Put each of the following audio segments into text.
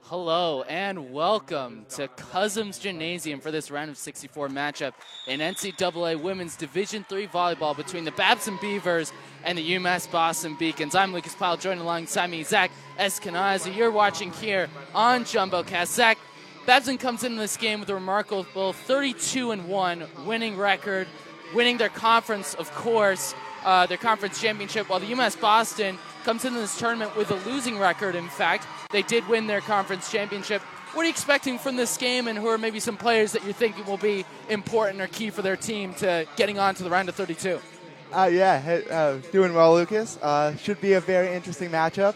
Hello and welcome to Cousins Gymnasium for this round of 64 matchup in NCAA Women's Division III Volleyball between the Babson Beavers and the UMass Boston Beacons. I'm Lucas Powell, joined alongside me, Zach Eskenazi. You're watching here on JumboCast. Zach, Babson comes into this game with a remarkable 32-1 winning record, winning their conference, of course, their conference championship, while the UMass Boston comes into this tournament with a losing record. In fact, they did win their conference championship. What are you expecting from this game, and who are maybe some players that you're thinking will be important or key for their team to getting on to the round of 32? Doing well, Lucas. Should be a very interesting matchup.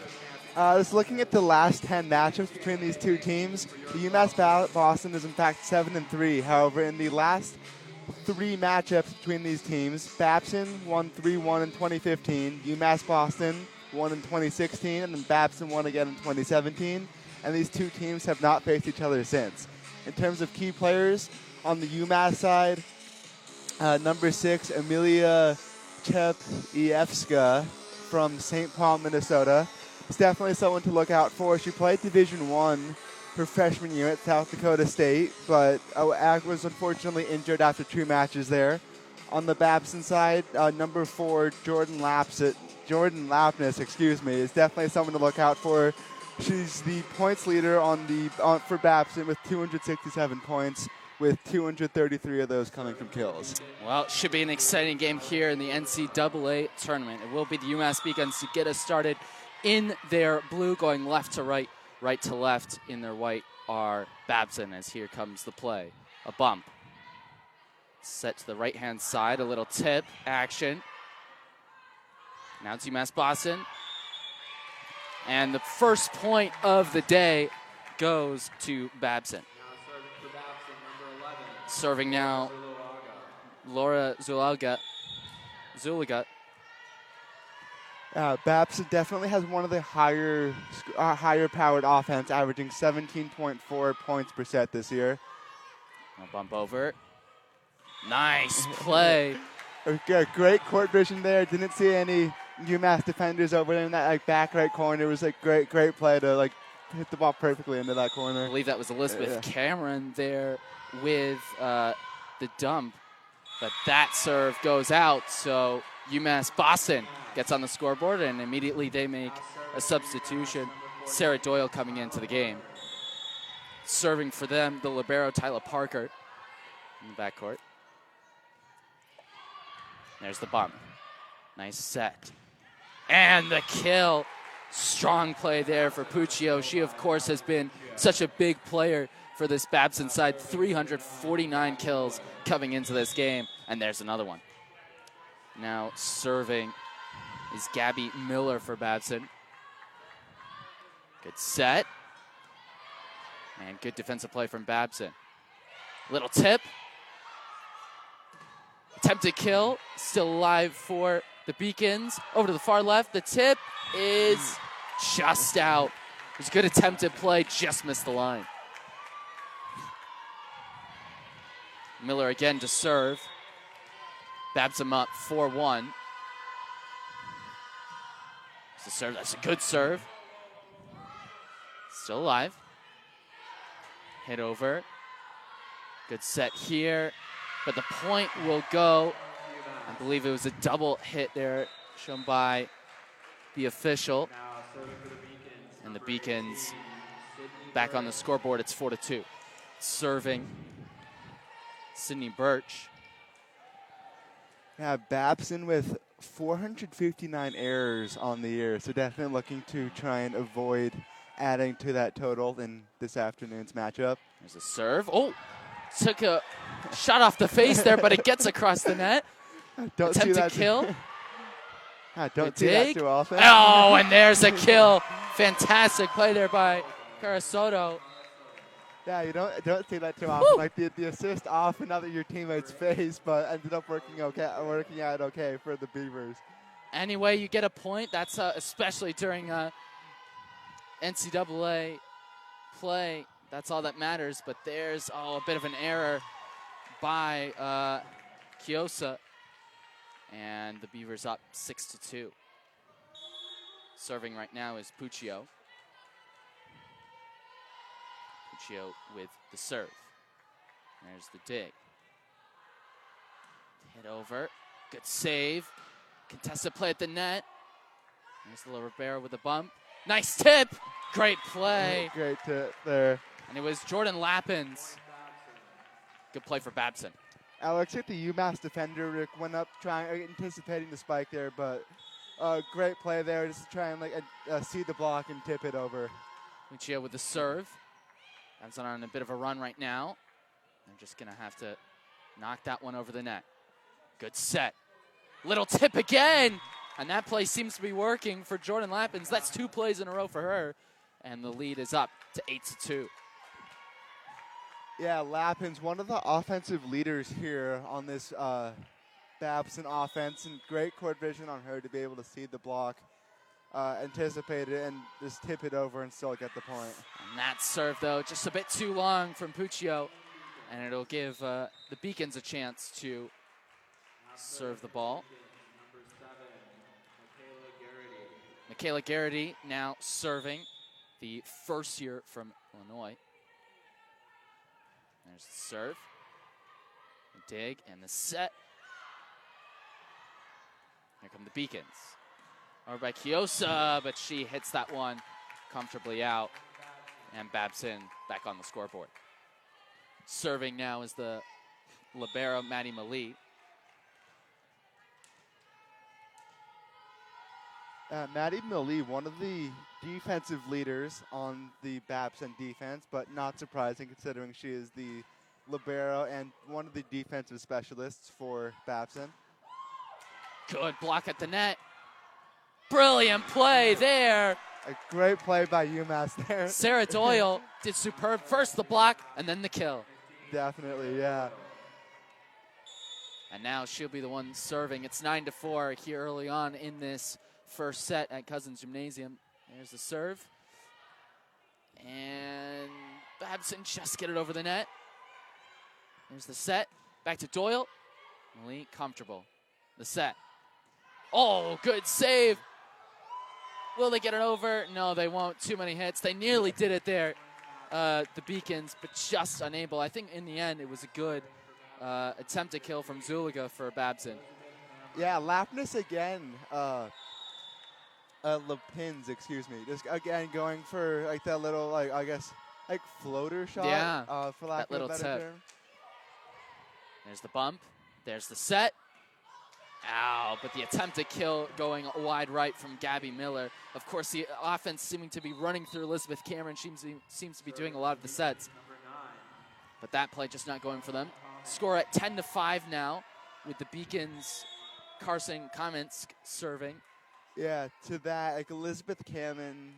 Just looking at the last 10 matchups between these two teams, the UMass Boston is in fact 7-3. However, in the last 3 matchups between these teams, Babson won 3-1 in 2015, UMass Boston won in 2016, and then Babson won again in 2017. And these two teams have not faced each other since. In terms of key players, on the UMass side, number 6, Amelia Chepievska from St. Paul, Minnesota. It's definitely someone to look out for. She played Division I her freshman year at South Dakota State, but was unfortunately injured after 2 matches there. On the Babson side, number 4, Jordan Lapness, is definitely someone to look out for. She's the points leader for Babson with 267 points, with 233 of those coming from kills. Well, it should be an exciting game here in the NCAA tournament. It will be the UMass Beacons to get us started in their blue, going left to right, right to left. In their white are Babson, as here comes the play. A bump. Set to the right-hand side, a little tip action. Now it's UMass Boston. And the first point of the day goes to Babson. Serving now, Laura Zulaga. Babson definitely has one of the higher powered offense, averaging 17.4 points per set this year. I'll bump over. Nice play. Great court vision there. Didn't see any UMass defenders over there in that back right corner. It was a great play to hit the ball perfectly into that corner. I believe that was Elizabeth Cameron there with the dump, but that serve goes out. So UMass Boston gets on the scoreboard, and immediately they make a substitution. Sarah Doyle coming into the game. Serving for them, the libero Tyler Parker in the backcourt. There's the bump. Nice set. And the kill. Strong play there for Puccio. She, of course, has been such a big player for this Babson side. 349 kills coming into this game. And there's another one. Now serving is Gabby Miller for Babson. Good set. And good defensive play from Babson. Little tip. Attempted kill. Still alive for the Beacons. Over to the far left. The tip is just out. It was a good attempted play. Just missed the line. Miller again to serve. Babson up 4-1. It's a serve. That's a good serve. Still alive. Hit over. Good set here. But the point will go. I believe it was a double hit there shown by the official. And the Beacons back on the scoreboard. It's 4-2. Serving Sydney Birch. Yeah, Babson with 459 errors on the year, so definitely looking to try and avoid adding to that total in this afternoon's matchup. There's a serve. Oh, took a shot off the face there, but it gets across the net. Don't Attempt see that to kill. Don't see that too often. Oh, and there's a kill. Fantastic play there by Carasoto. Yeah, you don't see that too often. Like the assist off another your teammate's face, but ended up working out okay for the Beavers. Anyway, you get a point. That's especially during NCAA play. That's all that matters. But there's a bit of an error by Kiosa, and the Beavers up 6-2. Serving right now is Puccio. Puccio with the serve. There's the dig. Hit over. Good save. Contested play at the net. There's the Libero with a bump. Nice tip. Great play. Great tip there. And it was Jordan Lappins. Good play for Babson. Alex hit the UMass defender. Rick went up anticipating the spike there, but great play there. Just to try and see the block and tip it over. Puccio with the serve. Babson on a bit of a run right now. They're just going to have to knock that one over the net. Good set. Little tip again. And that play seems to be working for Jordan Lappins. That's 2 plays in a row for her. And the lead is up to 8-2. Yeah, Lappins, one of the offensive leaders here on this Babson offense, and great court vision on her to be able to see the block, anticipate it, and just tip it over and still get the point. And that serve, though, just a bit too long from Puccio, and it'll give the Beacons a chance to serve the ball. Michaela Garrity now serving, the first year from Illinois. There's the serve, the dig, and the set. Here come the Beacons. Over by Kiosa, but she hits that one comfortably out. And Babson back on the scoreboard. Serving now is the libero, Maddie Mali. Maddie Mali, one of the defensive leaders on the Babson defense, but not surprising considering she is the libero and one of the defensive specialists for Babson. Good block at the net. Brilliant play there. A great play by UMass there. Sarah Doyle did superb. First the block and then the kill. Definitely, yeah. And now she'll be the one serving. It's 9-4 here early on in this first set at Cousins Gymnasium. There's the serve. And Babson just get it over the net. There's the set. Back to Doyle. Malik comfortable. The set. Oh, good save. Will they get it over? No, they won't. Too many hits. They nearly did it there, the Beacons, but just unable. I think in the end it was a good attempt to kill from Zuliga for Babson. Yeah, Lapnis again. Lapins, excuse me. Just again going for like that little, I guess, floater shot. Yeah, for lack of a better term. There's the bump. There's the set. Ow, but the attempt to kill going wide right from Gabby Miller. Of course, the offense seeming to be running through Elizabeth Cameron. She seems to be doing a lot of the sets. But that play just not going for them. Score at 10-5 now with the Beacons, Carson Kamensk serving. Yeah, to that, Elizabeth Cameron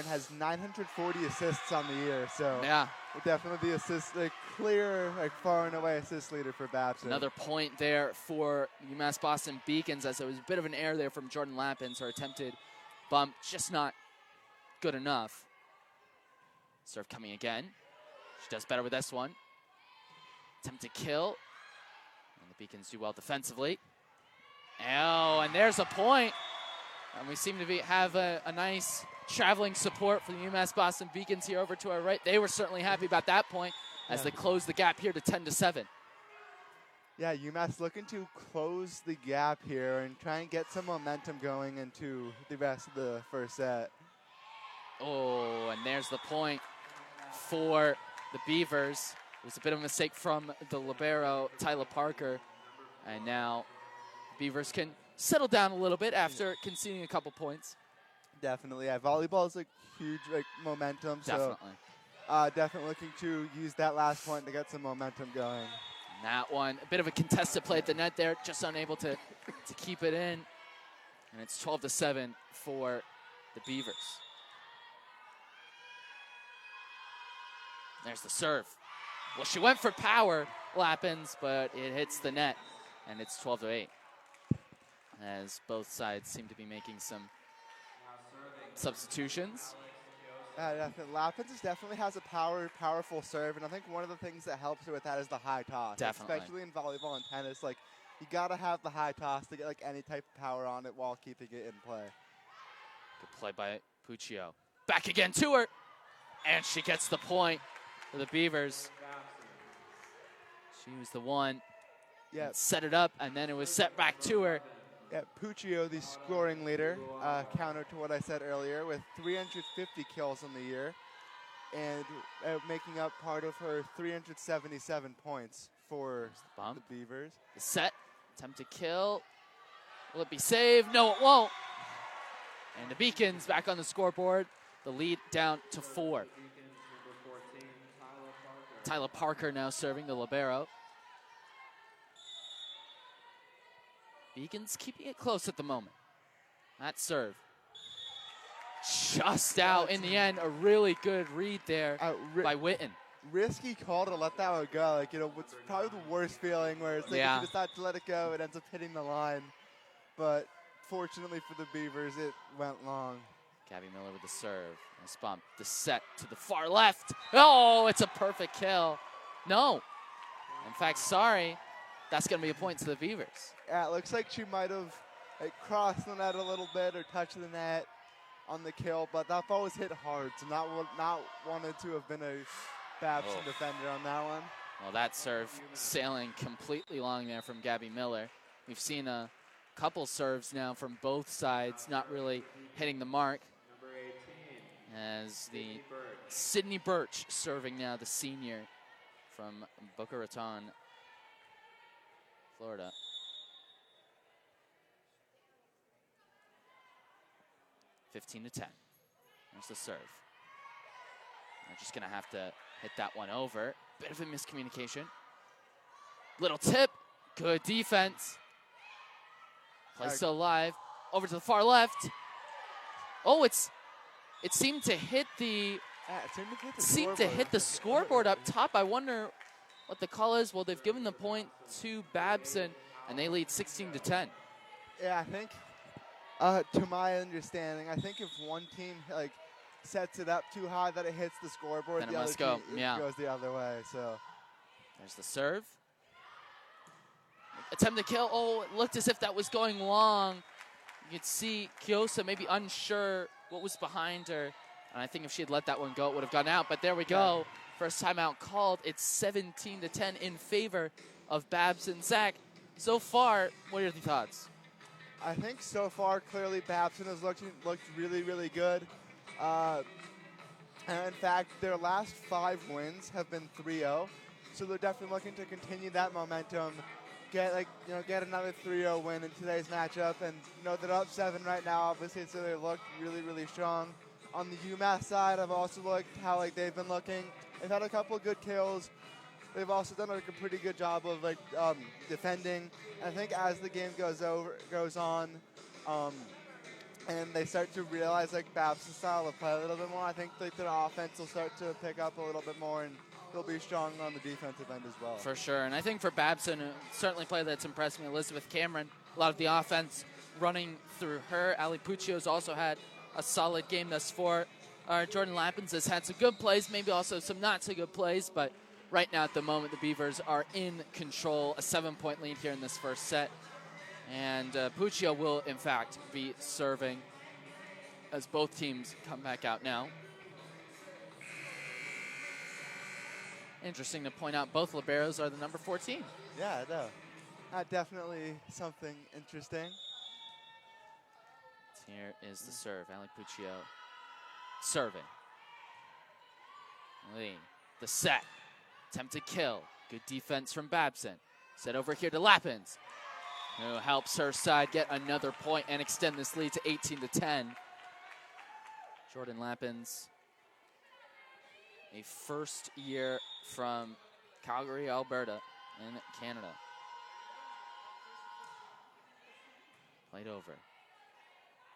has 940 assists on the year, so yeah, definitely the clear, far and away assist leader for Babson. Another point there for UMass Boston Beacons, as it was a bit of an error there from Jordan Lappins. Her attempted bump just not good enough. Serve coming again. She does better with this one. Attempt to kill. And the Beacons do well defensively. Oh, and there's a point. And we seem to have a nice traveling support for the UMass Boston Beacons here over to our right. They were certainly happy about that point as they close the gap here to 10-7. Yeah, UMass looking to close the gap here and try and get some momentum going into the rest of the first set. Oh, and there's the point for the Beavers. It was a bit of a mistake from the libero, Tyler Parker. And now Beavers can settle down a little bit after conceding a couple points. Definitely, yeah. Volleyball is huge momentum. Definitely. So definitely looking to use that last point to get some momentum going. And that one, a bit of a contested play at the net there, just unable to keep it in. And it's 12-7 for the Beavers. There's the serve. Well, she went for power, Lappins, but it hits the net, and it's 12-8. As both sides seem to be making some substitutions. Lappins definitely has a powerful serve, and I think one of the things that helps her with that is the high toss. Definitely. Especially in volleyball and tennis, you gotta have the high toss to get any type of power on it while keeping it in play. Good play by Puccio. Back again to her, and she gets the point. for the Beavers. She was the one Yeah. that set it up, and then it was set back to her. Yeah, Puccio, the scoring leader, counter to what I said earlier, with 350 kills in the year, and making up part of her 377 points for the Beavers. The set, attempt to kill. Will it be saved? No, it won't. And the Beacons back on the scoreboard. The lead down to 4. Tyler Parker now serving the libero. Beacons keeping it close at the moment. That serve. Just out in the end. A really good read there by Witten. Risky call to let that one go. Like, it's probably the worst feeling where it's like if you decide to let it go, it ends up hitting the line. But fortunately for the Beavers, it went long. Gabby Miller with the serve. Nice bump. The set to the far left. Oh, it's a perfect kill. No. In fact, sorry. That's going to be a point to the Beavers. Yeah, it looks like she might have crossed the net a little bit or touched the net on the kill, but that ball was hit hard, so not wanted to have been a Babson defender on that one. Well, that serve sailing completely long there from Gabby Miller. We've seen a couple serves now from both sides, not really hitting the mark. As the Sydney Birch serving now, the senior from Boca Raton, Florida. (15-10). There's the serve. They're just going to have to hit that one over. Bit of a miscommunication. Little tip. Good defense. Play still alive. Over to the far left. Oh, it seemed to hit the scoreboard up top. I wonder what the call is. Well, they've given the point to Babson, and they lead 16-10. Yeah, I think, to my understanding, I think if one team sets it up too high that it hits the scoreboard, then the other team goes the other way. So there's the serve. Attempt to kill. Oh, it looked as if that was going long. You could see Kiosa maybe unsure what was behind her. And I think if she had let that one go, it would have gone out. But there we go. First timeout called. It's 17-10 in favor of Babson. Zach, so far, what are your thoughts? I think so far, clearly Babson has looked really, really good. And in fact, their last 5 wins have been 3-0. So they're definitely looking to continue that momentum. Get another 3-0 win in today's matchup, and they're up 7 right now, obviously, so they look really, really strong. On the UMass side, I've also looked how they've been looking. They've had a couple of good kills. They've also done a pretty good job of defending. And I think as the game goes on, and they start to realize Babson's style of play a little bit more, I think their offense will start to pick up a little bit more, and they'll be strong on the defensive end as well. For sure, and I think for Babson, certainly play that's impressed me, Elizabeth Cameron. A lot of the offense running through her. Ali Puccio's also had a solid game thus far. Jordan Lappins has had some good plays, maybe also some not so good plays, but right now at the moment the Beavers are in control. A 7-point lead here in this first set. And Puccio will, in fact, be serving as both teams come back out now. Interesting to point out, both liberos are the number 14. Yeah, I know. Definitely something interesting. Here is the serve. Ali Puccio serving. Lee, the set. Attempt to kill. Good defense from Babson. Set over here to Lappins, who helps her side get another point and extend this lead to 18-10. Jordan Lappins, a first year from Calgary, Alberta in Canada. Played over.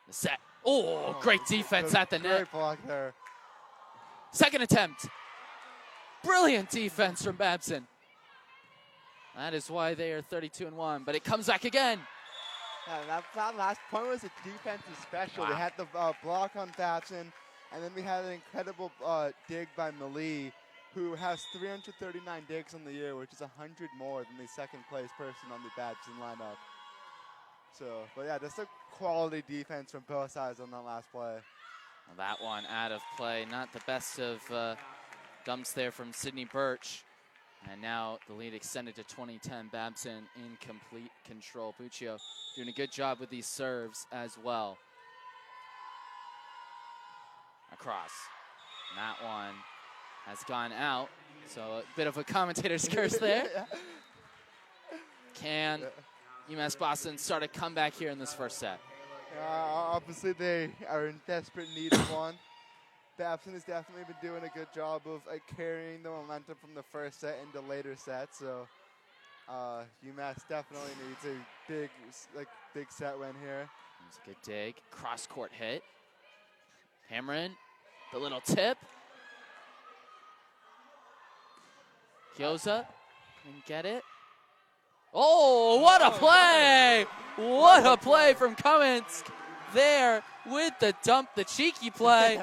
The set. Oh, great defense at the net. Great block there. Second attempt. Brilliant defense from Babson. That is why they are 32-1, but it comes back again. Yeah, that last point was a defensive special. Wow. They had the block on Babson, and then we had an incredible dig by Malie, who has 339 digs on the year, which is 100 more than the second place person on the Babson lineup. So, but yeah, just a quality defense from both sides on that last play. Well, that one out of play. Not the best of Dumps there from Sydney Birch. And now the lead extended to 20-10. Babson in complete control. Puccio doing a good job with these serves as well. Across. And that one has gone out. So a bit of a commentator's curse there. Can UMass Boston start a comeback here in this first set? Obviously, they are in desperate need of one. Babson has definitely been doing a good job of carrying the momentum from the first set into later sets. So UMass definitely needs a big set win here. It's a good dig, cross court hit. Cameron, the little tip. Gyoza can get it. Oh, what a play! What a play from Cummins there with the dump, the cheeky play.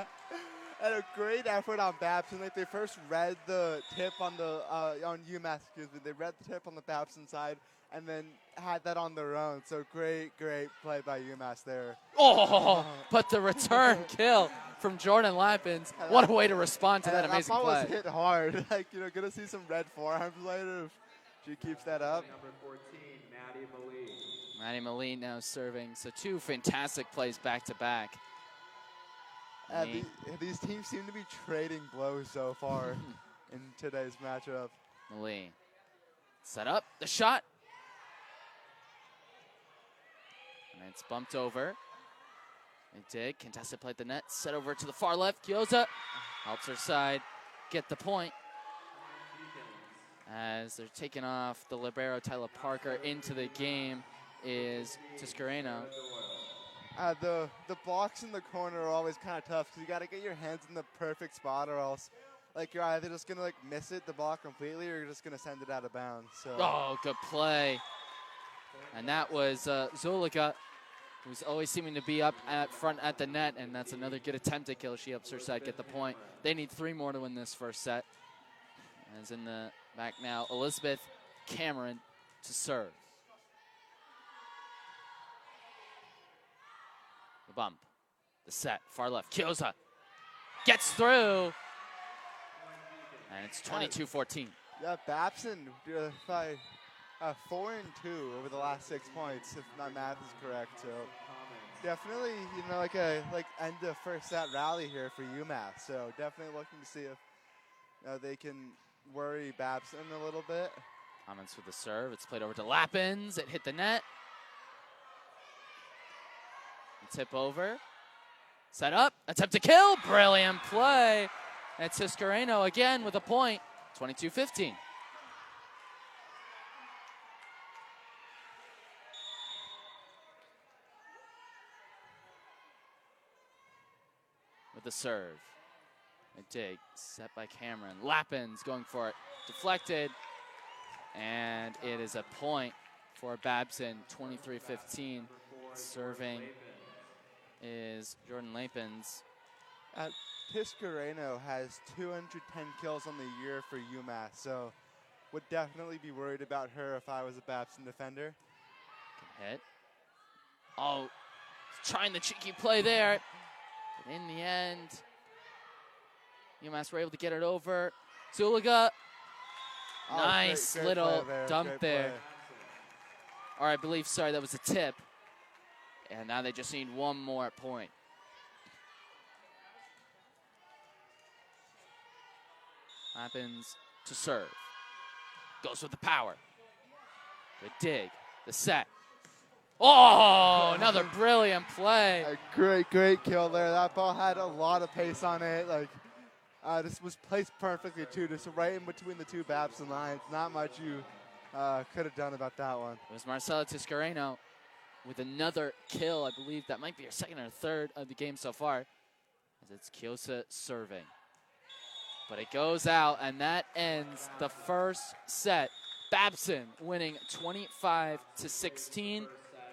And a great effort on Babson. Like they first read the tip on the on UMass, excuse me. They read the tip on the Babson side and then had that on their own. So great play by UMass there. Oh, but the return kill from Jordan Lappins. What a way to respond to that amazing play. play. That was hit hard. Like, you know, gonna see some red forearms later if she keeps that up. Number 14, Maddie Malie. Maddie Malie now serving. So two fantastic plays back to back. These teams seem to be trading blows so far in today's matchup. Malie set up the shot. And it's bumped over. And dig, contested play at the net, set over to the far left. Gyoza helps her side get the point. As they're taking off the libero Tyler Parker into the game is Tiscareno. The blocks in the corner are always kind of tough because you got to get your hands in the perfect spot, or else like you're either just gonna miss it, the block completely, or you're just gonna send it out of bounds. So. Oh, good play. And that was Zuliga, who's always seeming to be up at front at the net, and that's another good attempt to kill. She helps her side get the point. They need 3 more to win this first set. As in the back now, Elizabeth Cameron to serve. The bump, the set, far left. Gyoza gets through, and it's 22-14. Yeah, Babson by 4-2 over the last 6 points, if my math is correct. So definitely, you know, like end of first set rally here for UMass. So definitely looking to see if they can worry Babson a little bit. Comments with the serve. It's played over to Lappins. It hit the net. Tip over. Set up. Attempt to kill. Brilliant play. And Tiscareno again with a point. 22-15. With the serve. A dig. Set by Cameron. Lappins going for it. Deflected. And it is a point for Babson. 23-15. Serving is Jordan Lappins. Tiscareno has 210 kills on the year for UMass, so would definitely be worried about her if I was a Babson defender. Good hit. Oh, trying the cheeky play there. But in the end, UMass were able to get it over. Zuliga. Nice great little play there, dump great there. Play. Or I believe, sorry, that was a tip. And now they just need one more point. Happens to serve. Goes with the power. Good dig. The set. Oh, another brilliant play. A great kill there. That ball had a lot of pace on it. Like, this was placed perfectly too, just right in between the two Babson lines. Not much you could have done about that one. It was Marcela Tiscareno with another kill. I believe that might be her second or third of the game so far. As it's Gyoza serving. But it goes out, and that ends the first set. Babson winning 25-16.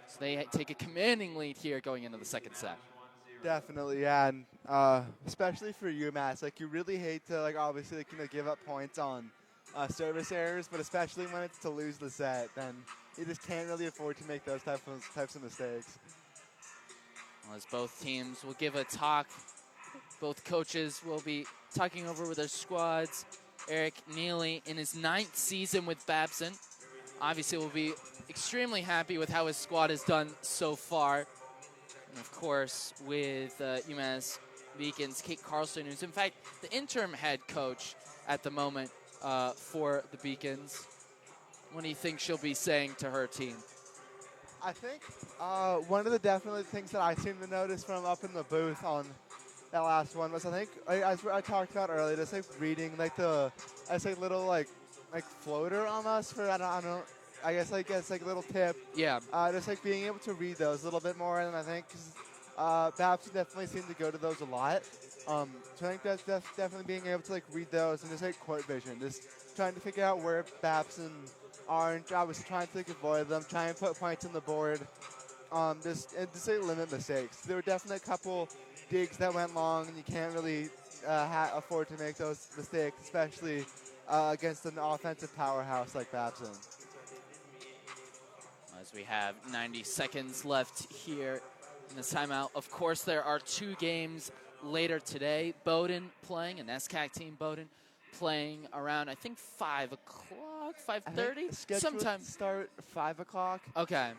So they take a commanding lead here going into the second set. Definitely, yeah, and especially for UMass, like you really hate to obviously give up points on service errors, but especially when it's to lose the set, then you just can't really afford to make those types of mistakes. Well, as both teams will give a talk Both coaches will be talking over with their squads. Eric Neely in his 9th season with Babson. Obviously will be extremely happy with how his squad has done so far. And of course, with UMass Beacons, Kate Carlson, who's in fact the interim head coach at the moment for the Beacons. What do you think she'll be saying to her team? I think one of the definitely things that I seem to notice from up in the booth on that last one was, I think, as I talked about earlier, just like reading like little like floater almost for I guess like a little tip. Yeah. Just like being able to read those a little bit more, and I think Babson definitely seemed to go to those a lot. So I think that's definitely being able to like read those and just like court vision, just trying to figure out where Babson are, and obviously trying to like avoid them, trying to put points on the board. Just like limit mistakes. There were definitely a couple digs that went long, and you can't really afford to make those mistakes, especially against an offensive powerhouse like Babson. As we have 90 seconds left here in this timeout. Of course, there are 2 games later today. Bowdoin playing, an SCAC team, Bowdoin, playing around, I think, 5 o'clock, 5:30? Sometime. Start 5 o'clock. Okay.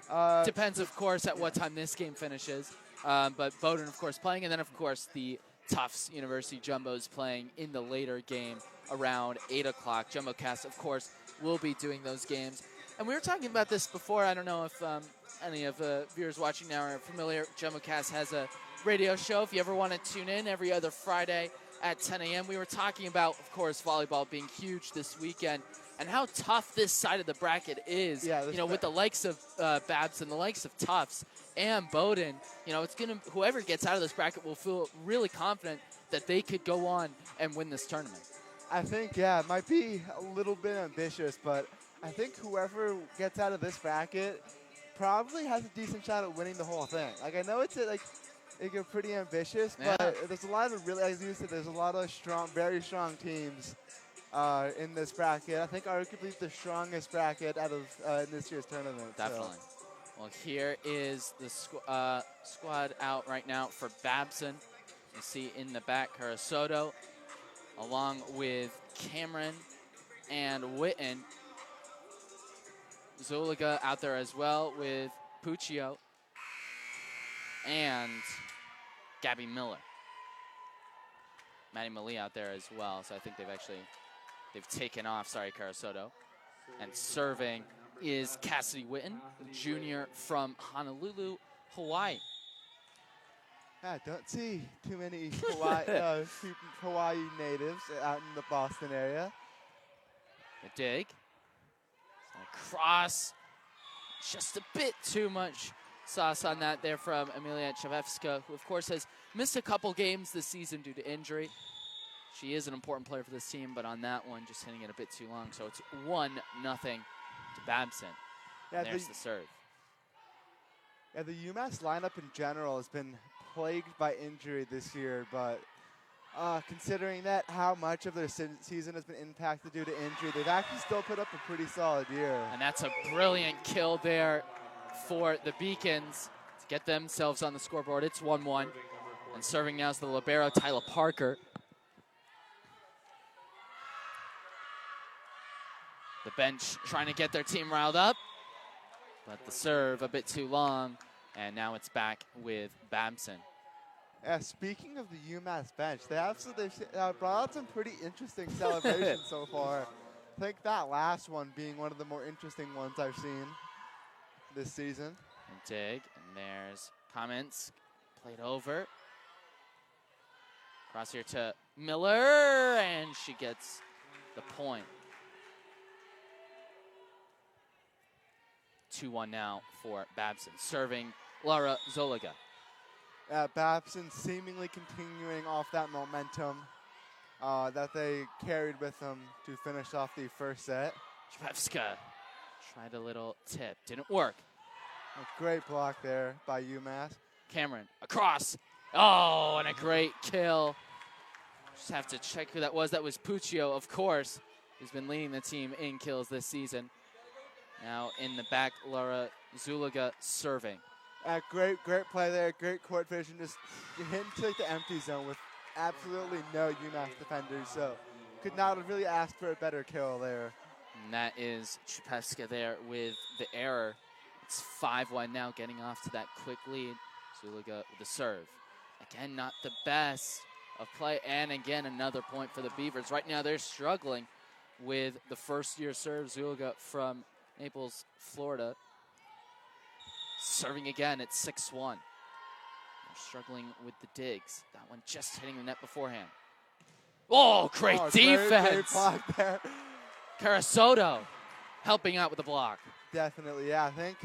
Depends, of course, at what time this game finishes. But Bowdoin, of course, playing. And then, of course, the Tufts University Jumbos playing in the later game around 8 o'clock. JumboCast, of course, will be doing those games. And we were talking about this before. I don't know if any of the viewers watching now are familiar. JumboCast has a radio show. If you ever want to tune in every other Friday at 10 a.m. We were talking about, of course, volleyball being huge this weekend and how tough this side of the bracket is. Yeah, with the likes of Babson, the likes of Tufts, and Bowdoin. It's going to, whoever gets out of this bracket will feel really confident that they could go on and win this tournament. I think, yeah, it might be a little bit ambitious, but I think whoever gets out of this bracket probably has a decent shot at winning the whole thing. Like, I know it's pretty ambitious, but there's a lot of really, as you said, there's a lot of very strong teams in this bracket. I think arguably the strongest bracket out of in this year's tournament. Definitely. So. Well, here is the squad out right now for Babson. You see in the back, Carasoto, along with Cameron and Witten. Zuliga out there as well with Puccio and Gabby Miller. Maddie Malie out there as well, so I think they've taken off, Carasoto. And serving is Cassidy Witten, junior from Honolulu, Hawaii. I don't see too many Hawaii natives out in the Boston area. The dig. Cross. Just a bit too much sauce on that there from Emilia Chevevska, who, of course, has missed a couple games this season due to injury. She is an important player for this team, but on that one, just hitting it a bit too long. So it's 1-0 to Babson. Yeah, there's the serve. Yeah, the UMass lineup in general has been plagued by injury this year, but considering that how much of their season has been impacted due to injury, they've actually still put up a pretty solid year. And that's a brilliant kill there for the Beacons to get themselves on the scoreboard. It's 1-1. And serving now is the libero, Tyler Parker. The bench trying to get their team riled up, but the serve a bit too long, and now it's back with Babson. Yeah, speaking of the UMass bench, they've brought out some pretty interesting celebrations so far. I think that last one being one of the more interesting ones I've seen this season. And dig, and there's comments, played over. Cross here to Miller, and she gets the point. 2-1 now for Babson, serving Laura Zoliga. Babson seemingly continuing off that momentum that they carried with them to finish off the first set. Chevevska tried a little tip, didn't work. A great block there by UMass. Cameron, across. Oh, and a great kill. Just have to check who that was. That was Puccio, of course, who's been leading the team in kills this season. Now in the back, Laura Zuliga serving. Great play there. Great court vision. Just hitting to the empty zone with absolutely no UMass defenders, so could not have really asked for a better kill there. And that is Chupewska there with the error. It's 5-1 now, getting off to that quick lead. Zuliga with the serve. Again, not the best of play, and again, another point for the Beavers. Right now, they're struggling with the first-year serve. Zuliga from Naples, Florida. Serving again at 6-1. They're struggling with the digs. That one just hitting the net beforehand. Oh, great defense! Great block there. Carasoto helping out with the block. Definitely, yeah. I think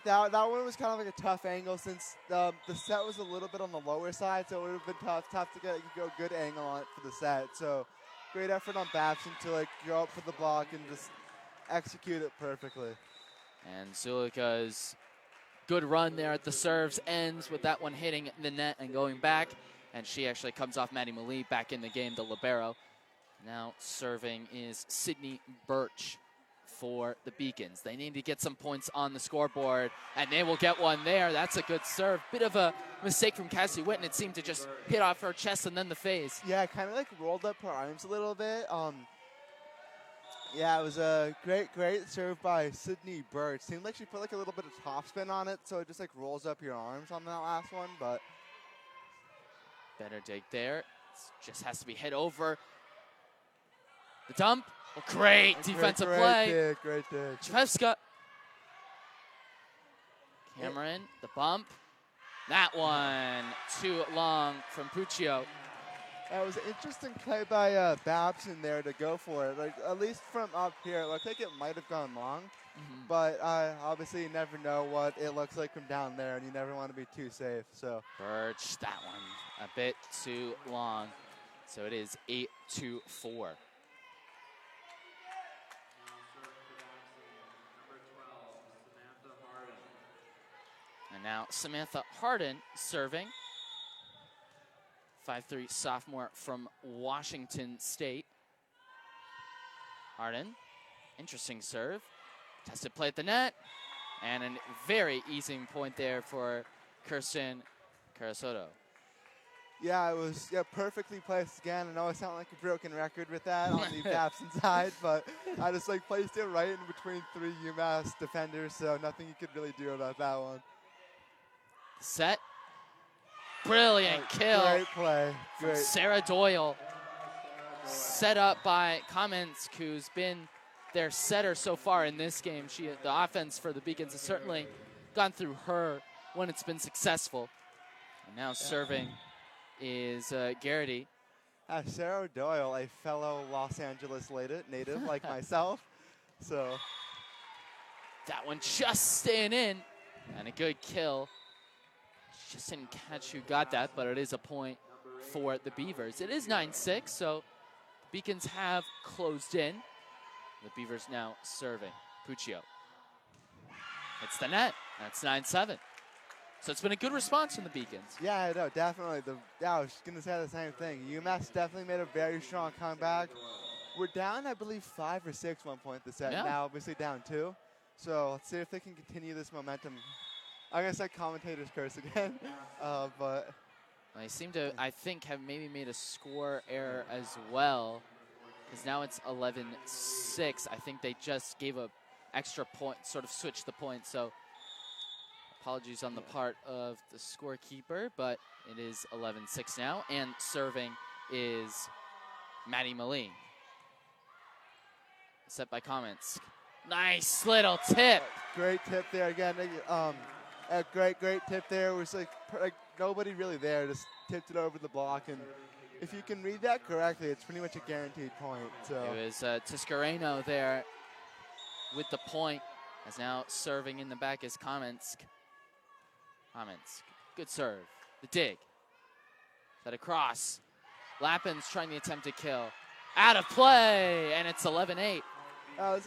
that one was kind of like a tough angle since the set was a little bit on the lower side, so it would have been tough to get a good angle on it for the set. So great effort on Babson to like go up for the block and just execute it perfectly. And Zulica's good run there at the serves ends with that one hitting the net and going back. And she actually comes off Maddie Malee back in the game, the libero. Now serving is Sydney Birch for the Beacons. They need to get some points on the scoreboard, and they will get one there. That's a good serve. Bit of a mistake from Cassie Witten. It seemed to just hit off her chest and then the face. Yeah, kind of like rolled up her arms a little bit. Yeah, it was a great serve by Sydney Birch. Seemed like she put like a little bit of topspin on it, so it just like rolls up your arms on that last one, but better dig there. Just has to be hit over. The dump. Oh, great defensive play. Great dig. Chupewska. Cameron, the bump. That one too long from Puccio. That was an interesting play by Babson there to go for it. Like, at least from up here, it looked like it might have gone long. But obviously you never know what it looks like from down there, and you never want to be too safe. So Birch, that one a bit too long. So it is 8-4. And now Samantha Harden serving. 5'3" sophomore from Washington State. Harden, interesting serve. Tested play at the net. And a very easy point there for Kirsten Carasoto. yeah, it was perfectly placed again. I know I sound like a broken record with that on the Babson side, but I just like placed it right in between 3 UMass defenders, so nothing you could really do about that one. Set. Brilliant kill. Great play. From Great. Sarah Doyle. Set up by Kamensk, who's been their setter so far in this game. The offense for the Beacons has certainly gone through her when it's been successful. And now serving is Garrity. Sarah Doyle, a fellow Los Angeles native like myself. So that one just staying in. And a good kill. Just didn't catch who got that, but it is a point for the Beavers. It is 9-6, so Beacons have closed in. The Beavers now serving. Puccio. It's the net. That's 9-7. So it's been a good response from the Beacons. yeah, no, definitely. I was going to say the same thing. UMass definitely made a very strong comeback. We're down, I believe, 5 or 6 one point this set. Yeah. Now, obviously, down 2. So let's see if they can continue this momentum. I'm going to say commentator's curse again, but They seem to, I think, have maybe made a score error as well, because now it's 11-6. I think they just gave a extra point, sort of switched the point. So apologies on the part of the scorekeeper, but it is 11-6 now. And serving is Maddie Malee. Set by Kamensk. Nice little tip. great tip there again. A great tip there. It was like nobody really there. Just tipped it over the block, and if you can read that correctly, it's pretty much a guaranteed point. So It was Tiscareno there with the point, as now serving in the back is Kamensk. Good serve. The dig. Set across. Lappin's trying the attempt to kill. Out of play, and it's 11-8.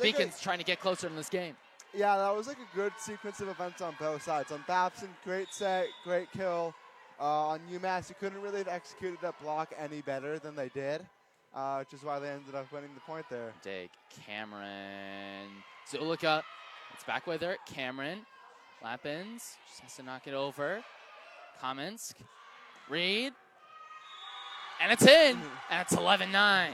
Beacons trying to get closer in this game. Yeah, that was like a good sequence of events on both sides. On Babson, great set, great kill. On UMass, you couldn't really have executed that block any better than they did, which is why they ended up winning the point there. Dig. Cameron. Zulica. It's back with her. Cameron. Lappins. Just has to knock it over. Kamensk. Reed. And it's in, and it's 11-9.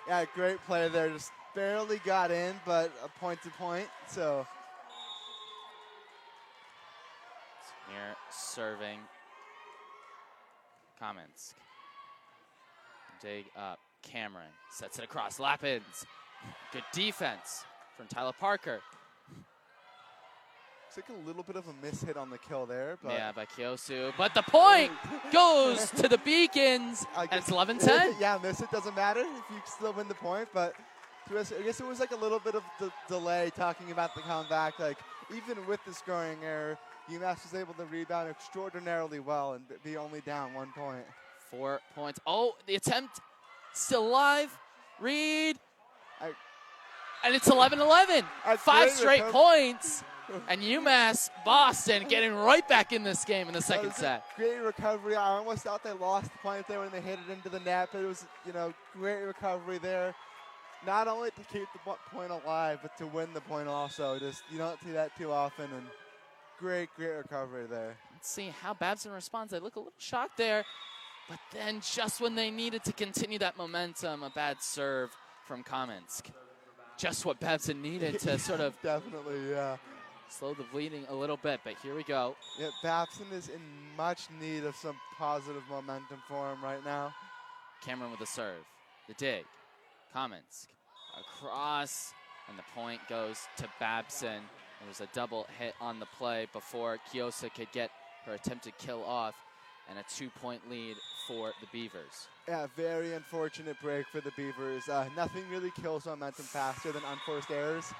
Yeah, great play there. Just barely got in, but a point to point. So Here serving Kamensk. Dig up. Cameron sets it across. Lappins. Good defense from Tyler Parker. it's like a little bit of a miss hit on the kill there. But Yeah, by Kyosu. But the point goes to the Beacons, and it's 11-10. Yeah, miss it doesn't matter if you still win the point. But I guess it was like a little bit of the delay talking about the comeback. Like, even with the scoring error, UMass was able to rebound extraordinarily well and be only down 1 point. 4 points. Oh, the attempt still alive. Reed. And it's 11-11. 5 straight points. And UMass Boston getting right back in this game in the second set. Great recovery. I almost thought they lost the point there when they hit it into the net, but it was, great recovery there. Not only to keep the point alive, but to win the point also. Just, you don't see that too often, and great recovery there. Let's see how Babson responds. They look a little shocked there, but then just when they needed to continue that momentum, a bad serve from Kamensk. Just what Babson needed to sort of Definitely, yeah. slow the bleeding a little bit, but here we go. Yeah, Babson is in much need of some positive momentum for him right now. Cameron with a serve. The dig. Kamensk across, and the point goes to Babson. There was a double hit on the play before Kyosa could get her attempted kill off, and a 2-point lead for the Beavers. Yeah, very unfortunate break for the Beavers. Nothing really kills momentum faster than unforced errors.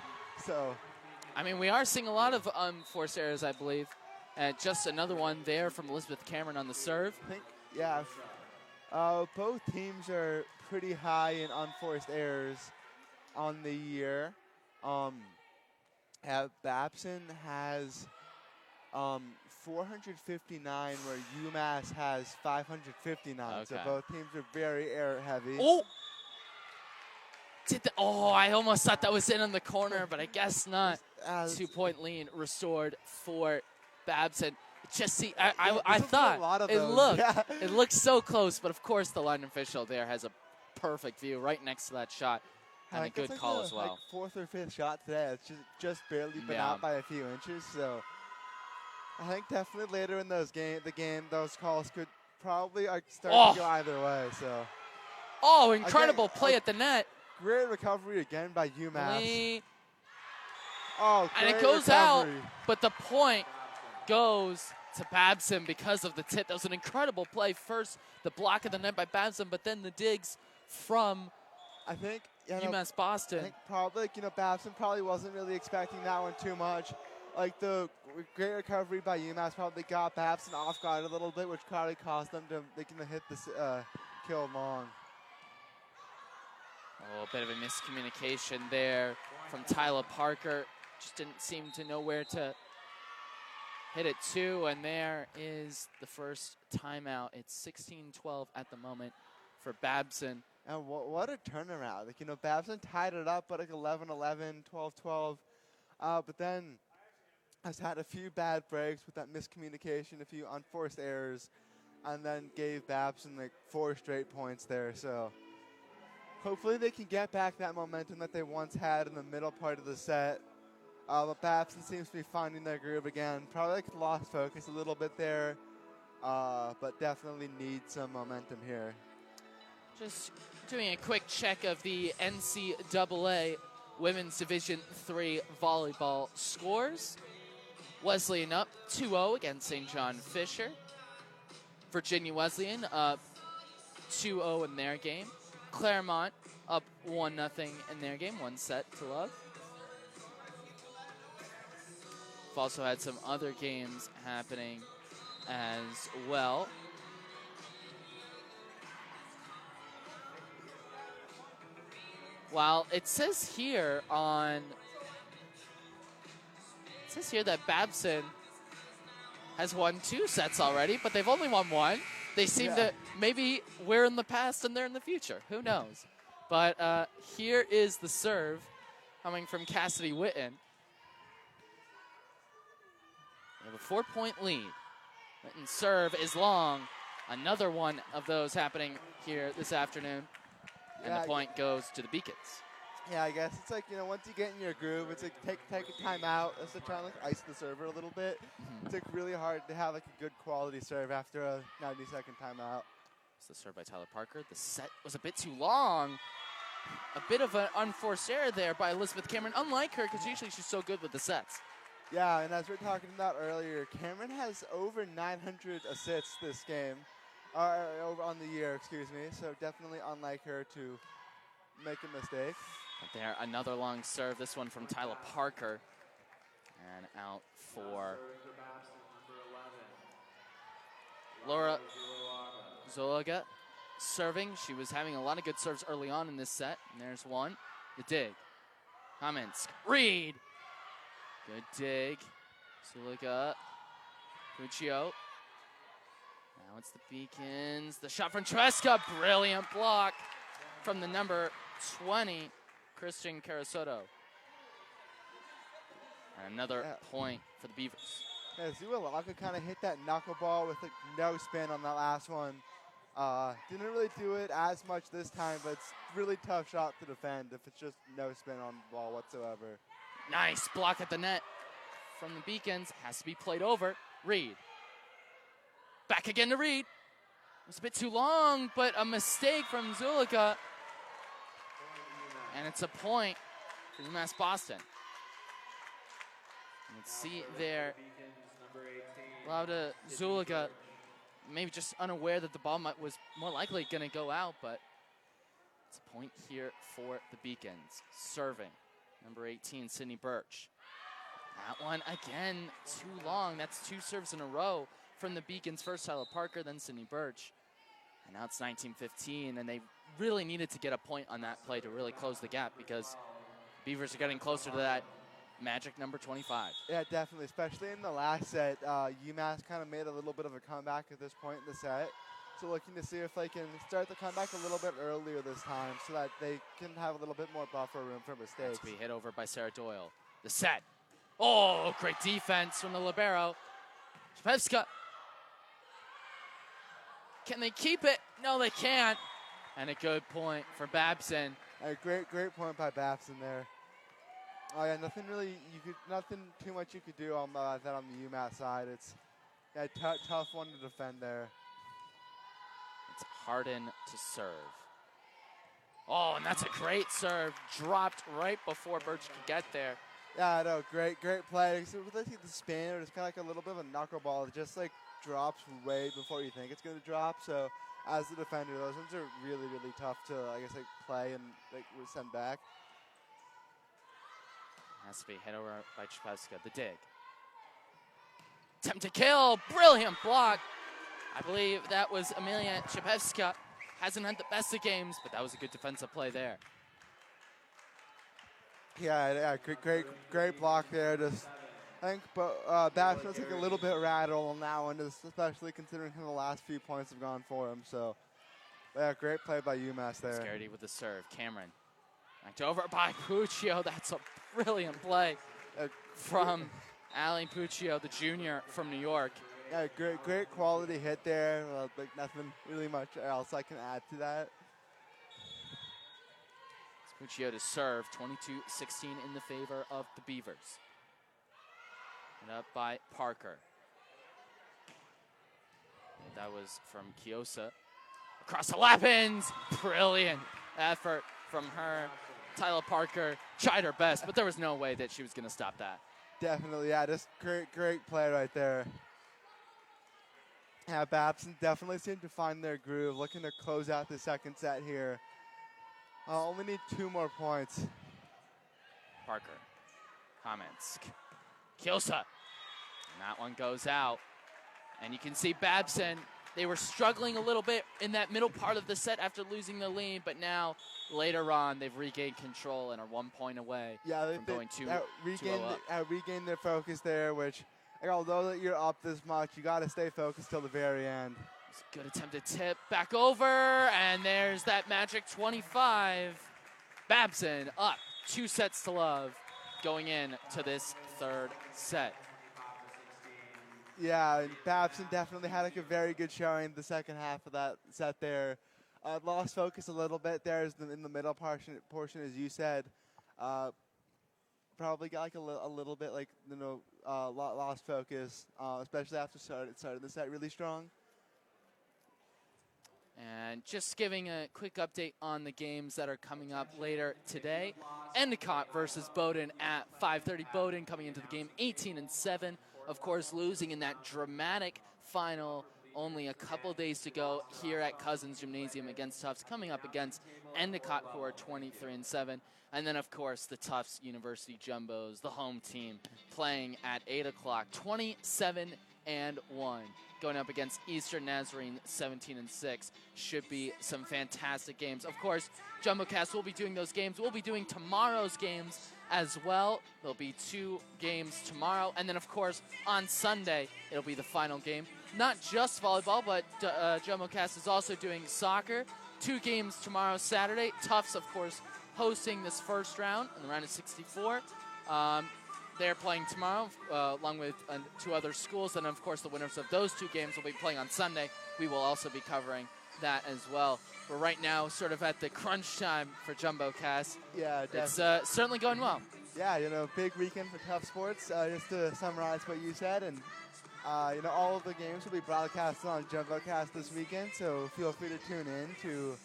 So, I mean, we are seeing a lot of unforced errors, I believe. Just another one there from Elizabeth Cameron on the serve. I think, yeah, both teams are pretty high in unforced errors on the year. Babson has 459, where UMass has 559. Okay. So both teams are very error heavy. Oh! I almost thought that was in on the corner, but I guess not. 2-point lead restored for Babson. Just see, I thought it looked so close, but of course the line official there has a perfect view right next to that shot, and a good call as well. Fourth or fifth shot today. It's just barely been out by a few inches. So I think definitely later in the game, those calls could probably start to go either way. So incredible play at the net. Great recovery again by UMass. And it goes out, but the point goes to Babson because of the tip. That was an incredible play. First, the block of the net by Babson, but then the digs from UMass Boston. I think probably, Babson probably wasn't really expecting that one too much. Like, the great recovery by UMass probably got Babson off guard a little bit, which probably caused them to hit the kill long. A little bit of a miscommunication there from Tyler Parker. Just didn't seem to know where to hit it to, and there is the first timeout. It's 16-12 at the moment for Babson. And what a turnaround. Babson tied it up at 11-11, 12-12, but then has had a few bad breaks with that miscommunication, a few unforced errors, and then gave Babson 4 straight points there. So hopefully they can get back that momentum that they once had in the middle part of the set. But Babson seems to be finding their groove again. Probably lost focus a little bit there, but definitely need some momentum here. Just doing a quick check of the NCAA Women's Division III volleyball scores. Wesleyan up 2-0 against St. John Fisher. Virginia Wesleyan up 2-0 in their game. Claremont up 1-0 in their game, 1 set to love. We've also had some other games happening as well. While it says here that Babson has won 2 sets already, but they've only won 1. They seem to, maybe we're in the past and they're in the future. Who knows? But here is the serve coming from Cassidy Witten. We have a 4-point lead. Witten's serve is long, Another one of those happening here this afternoon. And Yeah, the point goes to the Beacons. Yeah, I guess it's like, once you get in your groove, it's like take a timeout. It's like trying to ice the server a little bit. It's like really hard to have like a good quality serve after a 90-second timeout. It's the serve by Tyler Parker. The set was a bit too long. A bit of an unforced error there by Elizabeth Cameron, unlike her, because usually she's so good with the sets. Yeah, and as we were talking about earlier, Cameron has over 900 assists this game, over on the year, excuse me. So definitely unlike her to make a mistake. But there, another long serve. This one from Tyler Parker, and out for Laura Zulaga. Serving. She was having a lot of good serves early on in this set. And there's one. The dig. Kamensk. Reed. Good dig. Zulaga. Puccio. Now it's the Beacons. The shot from Treska. Brilliant block from the number 20, Christian Carasoto. And another point for the Beavers. Yeah, Zulaga kind of hit that knuckleball with like no spin on that last one. Didn't really do it as much this time, but it's really tough shot to defend if it's just no spin on the ball whatsoever. Nice block at the net from the Beacons. Has to be played over. Reed. Back again to Reed. It was a bit too long, but a mistake from Zulaga. And it's a point for UMass Boston. Let's see there. Lauda Zulaga, maybe just unaware that the ball was more likely going to go out, but it's a point here for the Beacons. Serving, number 18, Sydney Birch. That one, again, too long. That's two serves in a row from the Beacons. First Tyler Parker, then Sydney Birch. And now it's 19-15, and they really needed to get a point on that play to really close the gap because Beavers are getting closer to that magic number 25. Yeah, definitely, especially in the last set. UMass kind of made a little bit of a comeback at this point in the set. So looking to see if they can start the comeback a little bit earlier this time so that they can have a little bit more buffer room for mistakes. To be hit over by Sarah Doyle. The set. Oh, great defense from the libero. Shpevska. Can they keep it? No, they can't. And a good point for Babson. A great point by Babson there. Oh yeah, nothing too much you could do on that on the UMass side. It's tough one to defend there. It's Harden to serve. Oh, and that's a great serve. Dropped right before Birch could get there. Yeah, I know, great play. So with the spin, it's kind of like a little bit of a knuckleball. It just like drops way before you think it's going to drop. So as the defender, those ones are really, really tough to, I guess, like play and like send back. Has to be hit over by Shpevska. The dig. Attempt to kill. Brilliant block. I believe that was Amelia Shpevska. Hasn't had the best of games, but that was a good defensive play there. Yeah, great block there. Just, I think Babson's like a little bit rattled on that one, especially considering how the last few points have gone for him. So, yeah, great play by UMass there. Scaredy with the serve. Cameron. Knocked over by Puccio. That's a brilliant play from Ali Puccio, the junior from New York. Yeah, great quality hit there. Like nothing really much else I can add to that. Puccio to serve, 22-16 in the favor of the Beavers. And up by Parker. And that was from Kiosa. Across the lap-ins. Brilliant effort from her. Tyler Parker tried her best, but there was no way that she was going to stop that. Definitely, yeah, just great play right there. Yeah, Babson definitely seemed to find their groove, looking to close out the second set here. Only need 2 more points. Parker, comments. Kiosa, and that one goes out. And you can see Babson, they were struggling a little bit in that middle part of the set after losing the lead, but now later on they've regained control and are 1 point away from going 2-0 up. Regained their focus there, which, although that you're up this much, you got to stay focused till the very end. Good attempted tip, back over, and there's that magic 25. Babson up 2 sets to love going in to this third set. Yeah, Babson definitely had like a very good showing the second half of that set there. Lost focus a little bit there in the middle portion, as you said. Probably got like a little bit like lost focus, especially after started the set really strong. And just giving a quick update on the games that are coming up later today. Endicott versus Bowdoin at 5:30. Bowdoin coming into the game 18-7. Of course, losing in that dramatic final. Only a couple days to go here at Cousins Gymnasium against Tufts, coming up against Endicott, who are 23-7. And then, of course, the Tufts University Jumbos, the home team, playing at 8 o'clock, 27-1. Going up against Eastern Nazarene, 17-6. Should be some fantastic games. Of course, JumboCast will be doing those games. We'll be doing tomorrow's games as well. There'll be 2 games tomorrow. And then, of course, on Sunday, it'll be the final game. Not just volleyball, but JumboCast is also doing soccer. 2 games tomorrow, Saturday. Tufts, of course, hosting this first round in the round of 64. They're playing tomorrow along with 2 other schools. And, of course, the winners of those 2 games will be playing on Sunday. We will also be covering that as well. We're right now sort of at the crunch time for JumboCast. Yeah, definitely. It's certainly going well. Yeah, big weekend for Tough Sports. Just to summarize what you said, and all of the games will be broadcasted on JumboCast this weekend, so feel free to tune in to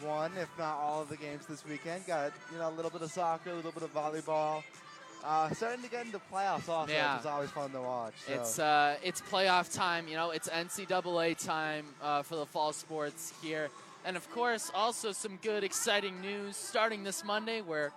one, if not all of the games this weekend. Got a little bit of soccer, a little bit of volleyball. Starting to get into playoffs also, which is always fun to watch. So. It's playoff time. It's NCAA time for the fall sports here. And, of course, also some good, exciting news starting this Monday. We're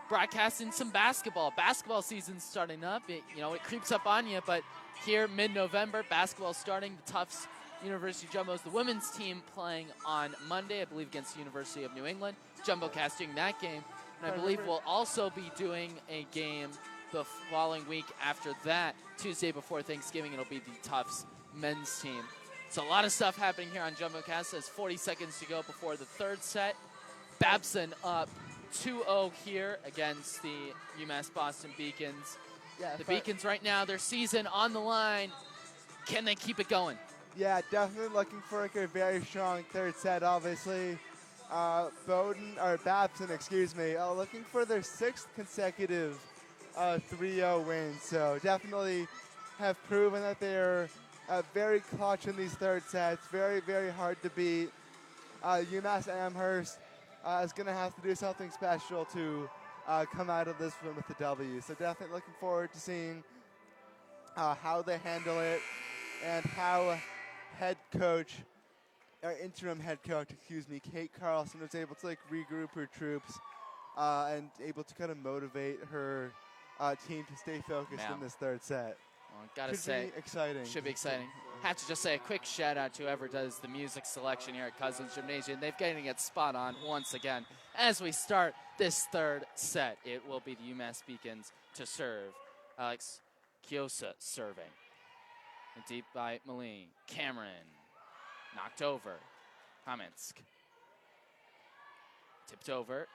broadcasting some basketball. Basketball season's starting up. It creeps up on you, but here, mid-November, basketball starting. The Tufts University Jumbos, the women's team playing on Monday, I believe, against the University of New England. JumboCast doing that game. And I believe we'll also be doing a game the following week after that, Tuesday before Thanksgiving. It'll be the Tufts men's team. So a lot of stuff happening here on JumboCast. There's 40 seconds to go before the third set. Babson up 2-0 here against the UMass Boston Beacons. Yeah, the Beacons right now, their season on the line. Can they keep it going? Yeah, definitely looking for a very strong third set, obviously. Babson, looking for their 6th consecutive 3-0 win. So definitely have proven that they're very clutch in these third sets. Very, very hard to beat. UMass Amherst is going to have to do something special to come out of this one with the W. So definitely looking forward to seeing how they handle it and how interim head coach, Kate Carlson was able to regroup her troops and able to kind of motivate her team to stay focused in this third set. Well, gotta say, be exciting. Should be exciting. Have to just say a quick shout out to whoever does the music selection here at Cousins Gymnasium. They've getting it spot on once again. As we start this third set, it will be the UMass Beacons to serve. Alex Kiosa serving. And deep by Malin. Cameron. Knocked over. Kaminsk. Tipped over.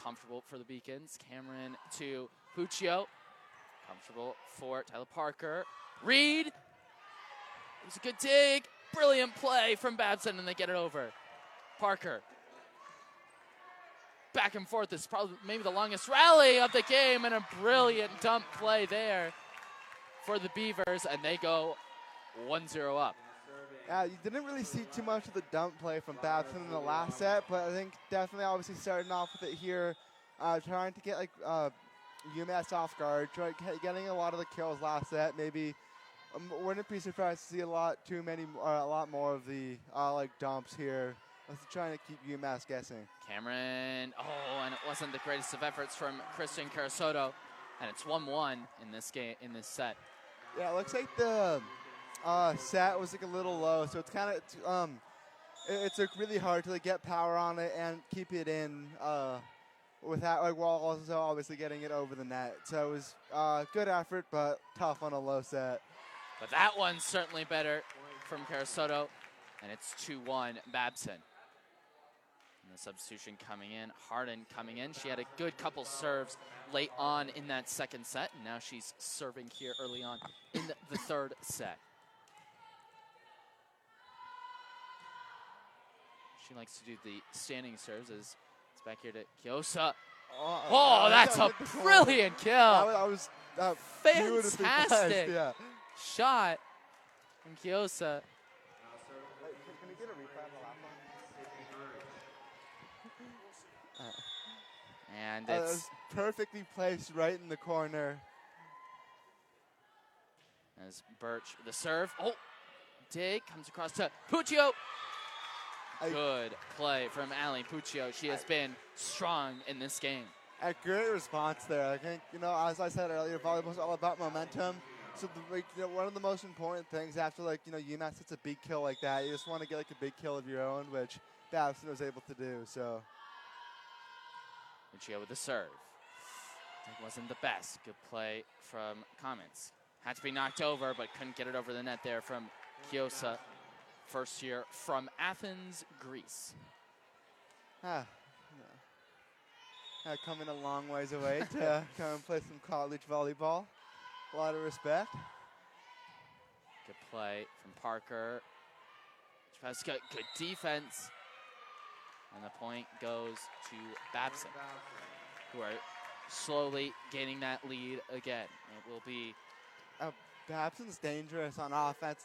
Comfortable for the Beacons. Cameron to Puccio. Comfortable for Tyler Parker. Reed. It was a good dig. Brilliant play from Babson, and they get it over. Parker. Back and forth. This is probably maybe the longest rally of the game, and a brilliant dump play there for the Beavers, and they go 1-0 up. You didn't really see too much of the dump play from Babson in the last set, but I think definitely obviously starting off with it here, trying to get UMass off guard, getting a lot of the kills last set. Maybe wouldn't be surprised to see a lot more of the dumps here. Trying to keep UMass guessing. Cameron, and it wasn't the greatest of efforts from Christian Carasoto, and it's 1-1 in this game, in this set. Yeah, it looks like the set was a little low, so it's kind of it's really hard to get power on it and keep it in without while also obviously getting it over the net. So it was good effort, but tough on a low set. But that one's certainly better from Carasoto, and it's 2-1 Babson. And the substitution coming in, Harden coming in. She had a good couple serves late on in that second set, and now she's serving here early on in the third set. She likes to do the standing serves as it's back here to Kyosa. Oh, that's a brilliant kill. That was beautifully placed, fantastic yeah. shot from Kyosa. Can we get a replay on the last one? And That it's was perfectly placed right in the corner. as Birch, the serve. Oh, dig, comes across to Puccio. Good play from Ali Puccio. She has been strong in this game. A great response there. I think, as I said earlier, volleyball is all about momentum. So, one of the most important things after, UMass hits a big kill like that, you just want to get, a big kill of your own, which Babson was able to do, so. Puccio with the serve. It wasn't the best. Good play from Comets. Had to be knocked over, but couldn't get it over the net there from Kyosa. First year from Athens, Greece. Coming a long ways away to come and play some college volleyball. A lot of respect. Good play from Parker. Good defense. And the point goes to Babson, who are slowly gaining that lead again. It will be... Babson's dangerous on offense.